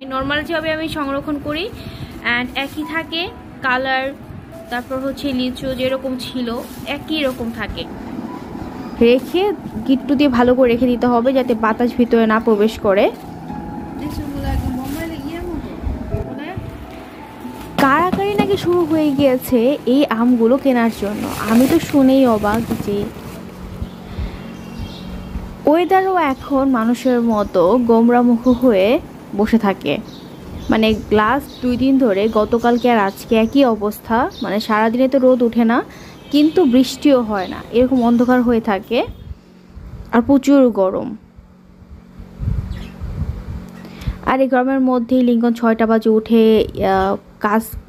Normal যেভাবে আমি সংরক্ষণ করি অ্যান্ড একই থাকে কালার, তারপর হচ্ছে লিচু যেরকম ছিল একই রকম থাকে। রেখে গিট্টু দিয়ে ভালো করে রেখে দিতে হবে যাতে বাতাস ভিতরে না প্রবেশ করে। কাড়াকাড়ি নাকি শুরু হয়ে গিয়েছে এই আমগুলো কেনার জন্য। আমি তো শুনেই অবাক যে ওয়েদারও এখন মানুষের মতো গোমরামুখ হয়ে বসে থাকে। মানে গ্লাস 2 দিন ধরে, গতকালকে আর আজকে একই অবস্থা। মানে সারাদিনে তো রোদ ওঠে না কিন্তু বৃষ্টিও হয় না, এরকম অন্ধকার হয়ে থাকে আর প্রচুর গরম। আর এই গরমের মধ্যেই লিঙ্কন 6টা বাজে উঠে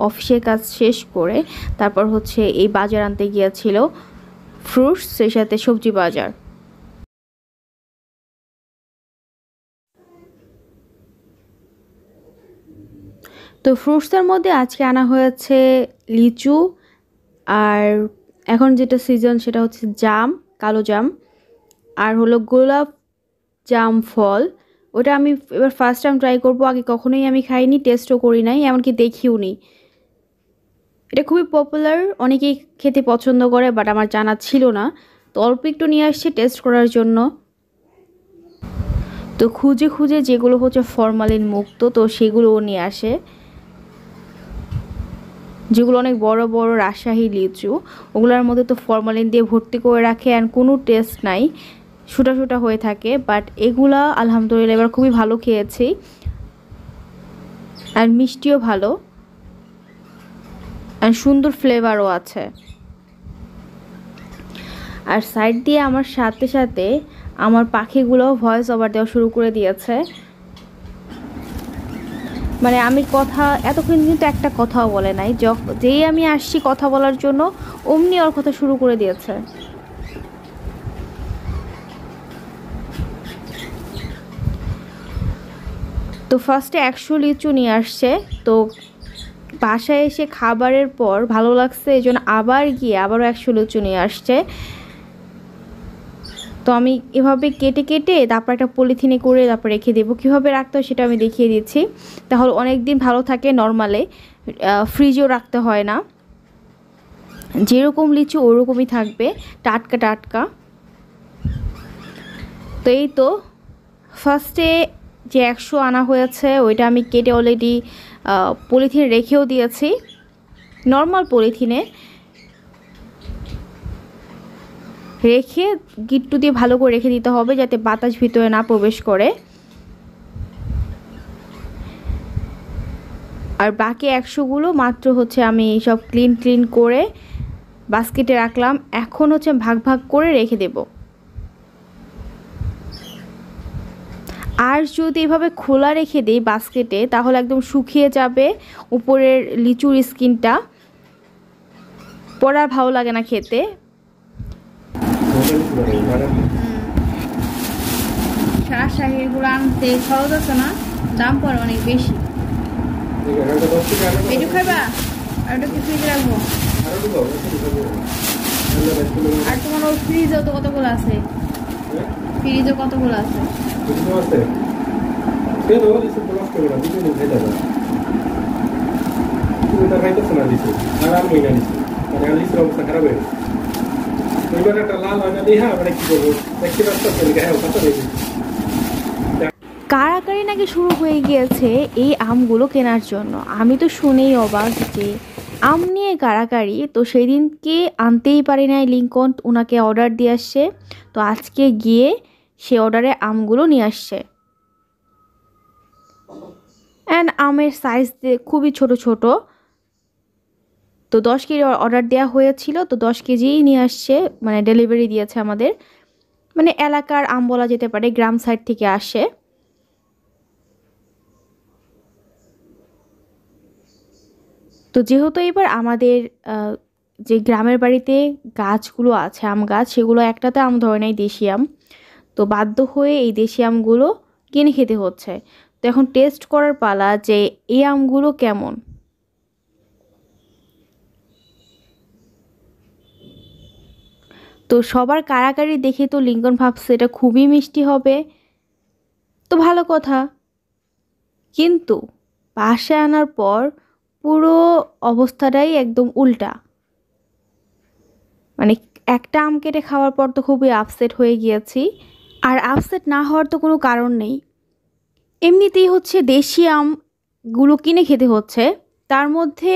অফিসের কাজ শেষ করে তারপর হচ্ছে এই বাজার আনতে গিয়েছিল, ফ্রুটস, সেই সাথে সবজি বাজার। তো ফ্রুটসের মধ্যে আজকে আনা হয়েছে লিচু, আর এখন যেটা সিজন সেটা হচ্ছে জাম, কালো জাম, আর হলো গোলাপ জাম ফল। ওটা আমি এবার ফার্স্ট টাইম ট্রাই করবো, আগে কখনোই আমি খাইনি, টেস্টও করি নাই, এমনকি দেখিও নি। এটা খুবই পপুলার, অনেকেই খেতে পছন্দ করে, বাট আমার জানা ছিল না। তো অল্প একটু নিয়ে আসছে টেস্ট করার জন্য। তো খুঁজে খুঁজে যেগুলো হচ্ছে ফরমালিন মুক্ত তো সেগুলোও নিয়ে আসে, যেগুলো অনেক বড় বড় রাজশাহী লিচু, ওগুলোর মধ্যে তো ফরমালিন দিয়ে ভর্তি করে রাখে অ্যান্ড কোনো টেস্ট নাই, শুটা শুটা হয়ে থাকে। বাট এগুলা আলহামদুলিল্লাহ এবার খুবই ভালো খেয়েছি, আর মিষ্টিও ভালো আর সুন্দর ফ্লেভারও আছে। আর সাইড দিয়ে আমার সাথে সাথে আমার পাখিগুলোও ভয়েস ওভার দেওয়া শুরু করে দিয়েছে। মানে আমি কথা এতক্ষণ কিন্তু একটা কথাও বলে নাই, যেই আমি আসছি কথা বলার জন্য অমনি ওর কথা শুরু করে দিয়েছে। তো ফার্স্টে 100 লিচু নিয়ে আসছে। তো বাসায় এসে খাবারের পর ভালো লাগছে, এই জন্য আবার গিয়ে আবারও 100 লিচু নিয়ে আসছে। তো আমি এভাবে কেটে কেটে তারপর একটা পলিথিনে করে তারপর রেখে দেবো। কীভাবে রাখতে হয় সেটা আমি দেখিয়ে দিচ্ছি, তাহলে অনেক দিন ভালো থাকে। নর্মালে ফ্রিজেও রাখতে হয় না, যেরকম লিচু ওরকমই থাকবে, টাটকা টাটকা। তো এই তো ফার্স্টে যে 100 আনা হয়েছে ওইটা আমি কেটে অলরেডি পলিথিনে রেখেও দিয়েছি, নর্মাল পলিথিনে রেখে গিট্টু দিয়ে ভালো করে রেখে দিতে হবে যাতে বাতাস ভিতরে না প্রবেশ করে। আর বাকি 100গুলো মাত্র হচ্ছে আমি সব ক্লিন করে বাস্কেটে রাখলাম। এখন হচ্ছে ভাগ ভাগ করে রেখে দেব। আর যদি এভাবে খোলা রেখে দিই বাস্কেটে তাহলে একদম শুকিয়ে যাবে উপরের লিচুর স্কিনটা, পরে আর ভালো লাগে না খেতে। রাজশাহীগুলো আনতে খরচ আছে না, দাম পড়ে অনেক বেশি। একটু খাইবা আর একটু ফ্রিজে রাখবো। আর তোমার ওই ফ্রিজেও তো কতগুলো আছে, ফ্রিজে কতগুলো আছে। কাড়াকাড়ি নাকি শুরু হয়ে গিয়েছে এই আমগুলো কেনার জন্য। আমি তো শুনেই অবাক যে আম নিয়ে কাড়াকাড়ি। তো সেই দিনকে আনতেই পারি নাই, লিঙ্কন ওনাকে অর্ডার দিয়ে আসছে। তো আজকে গিয়ে সে অর্ডারে আমগুলো নিয়ে আসছে। অ্যান্ড আমের সাইজ খুবই ছোট ছোট। তো 10 কেজি অর্ডার দেওয়া হয়েছিল, তো 10 কেজিই নিয়ে আসছে, মানে ডেলিভারি দিয়েছে আমাদের। মানে এলাকার আম বলা যেতে পারে, গ্রাম সাইড থেকে আসে। তো যেহেতু এবার আমাদের যে গ্রামের বাড়িতে গাছগুলো আছে আম গাছ, সেগুলো একটাতে আম ধরে নাই, দেশি আম। তো বাধ্য হয়ে এই দেশি আমগুলো কিনে খেতে হচ্ছে। তো এখন টেস্ট করার পালা যে এই আমগুলো কেমন। তো সবার কাড়াকাড়ি দেখে তো লিঙ্কন ভাবছে এটা খুবই মিষ্টি হবে। তো ভালো কথা, কিন্তু বাসায় আনার পর পুরো অবস্থাটাই একদম উল্টা। মানে একটা আম কেটে খাওয়ার পর তো খুবই আপসেট হয়ে গিয়েছি। আর আপসেট না হওয়ার তো কোনো কারণ নেই, এমনিতেই হচ্ছে দেশি আমগুলো কিনে খেতে হচ্ছে, তার মধ্যে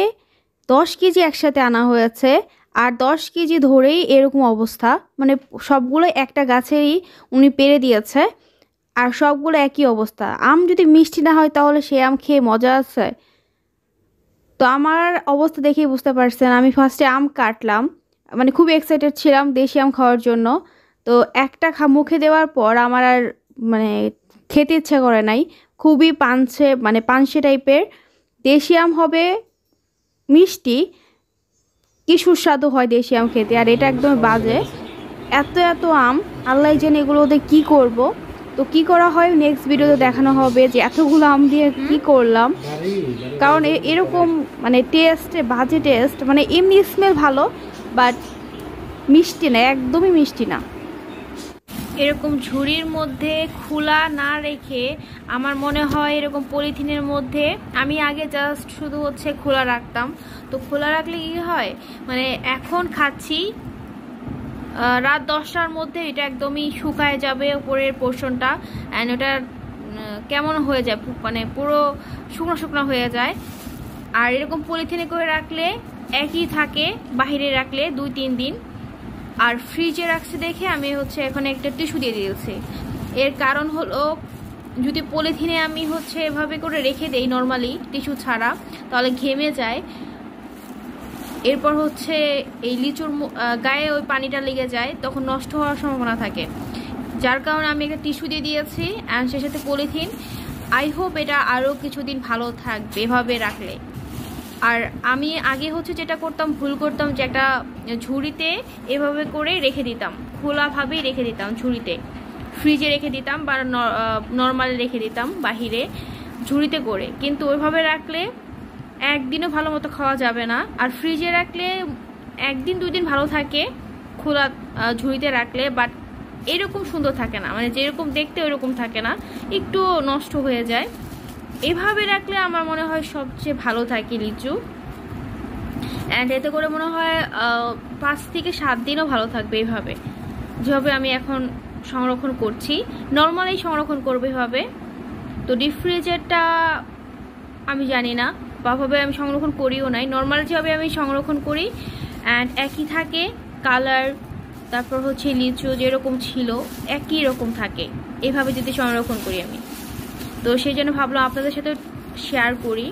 10 কেজি একসাথে আনা হয়েছে, আর 10 কেজি ধরেই এরকম অবস্থা। মানে সবগুলো একটা গাছেরই উনি পেরে দিয়েছে, আর সবগুলো একই অবস্থা। আম যদি মিষ্টি না হয় তাহলে সে আম খেয়ে মজা আছে? তো আমার অবস্থা দেখেই বুঝতে পারছেন, আমি ফার্স্টে আম কাটলাম, মানে খুবই এক্সাইটেড ছিলাম দেশি আম খাওয়ার জন্য। তো একটা মুখে দেওয়ার পর আমার আর মানে খেতে ইচ্ছা করে নাই। খুবই পানছে, মানে পানসে টাইপের। দেশি আম হবে মিষ্টি, কি সুস্বাদু হয় দেশি আম খেতে, আর এটা একদম বাজে। এত এত আম, আল্লাহ জানে এগুলো ওদের কী করব। তো কি করা হয় নেক্সট ভিডিওতে দেখানো হবে যে এতগুলো আম দিয়ে কি করলাম। কারণ এরকম মানে টেস্টে বাজে টেস্ট, মানে এমনি স্মেল ভালো, বাট মিষ্টি না, একদমই মিষ্টি না। এরকম ঝুড়ির মধ্যে খোলা না রেখে আমার মনে হয় এরকম পলিথিনের মধ্যে, আমি আগে জাস্ট শুধু হচ্ছে খোলা রাখতাম। তো খোলা রাখলে কি হয়, মানে এখন খাচ্ছি রাত 10টার মধ্যে এটা একদমই শুকায় যাবে উপরের পোর্শনটা, অ্যান্ড ওটা কেমন হয়ে যায়, মানে পুরো শুকনো শুকনো হয়ে যায়। আর এরকম পলিথিনে করে রাখলে একই থাকে, বাহিরে রাখলে 2-3 দিন। আর ফ্রিজে রাখছে দেখে আমি হচ্ছে এখন একটা টিস্যু দিয়ে দিয়েছি। এর কারণ হলো, যদি পলিথিনে আমি হচ্ছে এভাবে করে রেখে দেই নর্মালি টিস্যু ছাড়া, তাহলে ঘেমে যায়। এরপর হচ্ছে এই লিচুর গায়ে ওই পানিটা লেগে যায়, তখন নষ্ট হওয়ার সম্ভাবনা থাকে। যার কারণে আমি একটা টিস্যু দিয়ে দিয়েছি, অ্যান্ড সে সাথে পলিথিন। আই হোপ এটা আরও কিছুদিন ভালো থাকবে এভাবে রাখলে। আর আমি আগে হচ্ছে যেটা করতাম, ভুল করতাম, যে একটা ঝুড়িতে এভাবে করে রেখে দিতাম, খোলাভাবেই রেখে দিতাম ঝুড়িতে, ফ্রিজে রেখে দিতাম বা নর্মালি রেখে দিতাম বাহিরে ঝুড়িতে করে। কিন্তু ওইভাবে রাখলে একদিনও ভালো মতো খাওয়া যাবে না। আর ফ্রিজে রাখলে 1-2 দিন ভালো থাকে খোলা ঝুড়িতে রাখলে, বাট এরকম সুন্দর থাকে না, মানে যেরকম দেখতে ওইরকম থাকে না, একটু নষ্ট হয়ে যায়। এভাবে রাখলে আমার মনে হয় সবচেয়ে ভালো থাকে লিচু, অ্যান্ড এতে করে মনে হয় 5 থেকে 7 দিনও ভালো থাকবে এভাবে, যেভাবে আমি এখন সংরক্ষণ করছি। নর্মালি সংরক্ষণ করবে এভাবে। তো ডিপ ফ্রিজেরটা আমি জানি না, বাভাবে আমি সংরক্ষণ করিও নাই। নর্মাল যেভাবে আমি সংরক্ষণ করি অ্যান্ড একই থাকে কালার, তারপর হচ্ছে লিচু যেরকম ছিল একই রকম থাকে, এভাবে যদি সংরক্ষণ করি আমি। তো সেই জন্য ভাবলাম আপনাদের সাথে শেয়ার করি।